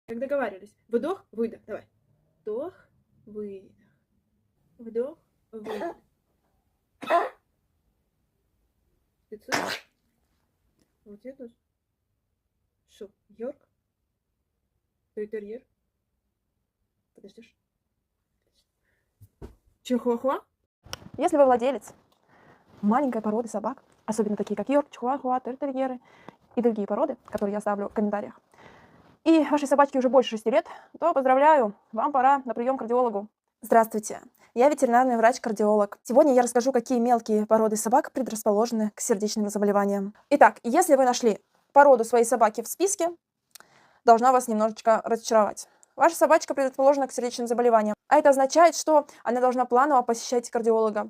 Как договаривались. Вдох, выдох. Давай. Вдох, выдох. Вдох, выдох. Ты слышишь? Вот я тоже. Что, Йорк? Той-терьер? Подождешь? Чихуахуа? Если вы владелец маленькой породы собак, особенно такие как Йорк, Чихуахуа, Терьеры и другие породы, которые я ставлю в комментариях, и вашей собачке уже больше 6 лет, то поздравляю, вам пора на прием к кардиологу. Здравствуйте, я ветеринарный врач-кардиолог. Сегодня я расскажу, какие мелкие породы собак предрасположены к сердечным заболеваниям. Итак, если вы нашли породу своей собаки в списке, должна вас немножечко разочаровать. Ваша собачка предрасположена к сердечным заболеваниям, а это означает, что она должна планово посещать кардиолога.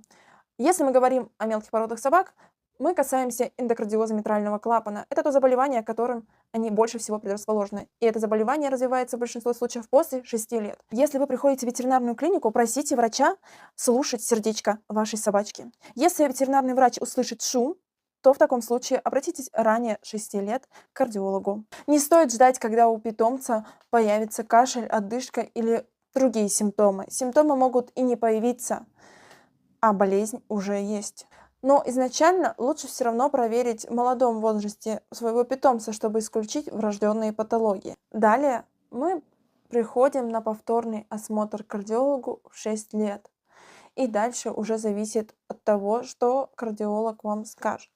Если мы говорим о мелких породах собак, мы касаемся эндокардиоза митрального клапана. Это то заболевание, которым они больше всего предрасположены. И это заболевание развивается в большинстве случаев после 6 лет. Если вы приходите в ветеринарную клинику, просите врача слушать сердечко вашей собачки. Если ветеринарный врач услышит шум, то в таком случае обратитесь ранее 6 лет к кардиологу. Не стоит ждать, когда у питомца появится кашель, одышка или другие симптомы. Симптомы могут и не появиться, а болезнь уже есть. Но изначально лучше все равно проверить в молодом возрасте своего питомца, чтобы исключить врожденные патологии. Далее мы приходим на повторный осмотр к кардиологу в 6 лет. И дальше уже зависит от того, что кардиолог вам скажет.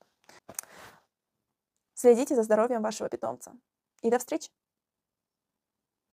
Следите за здоровьем вашего питомца. И до встречи!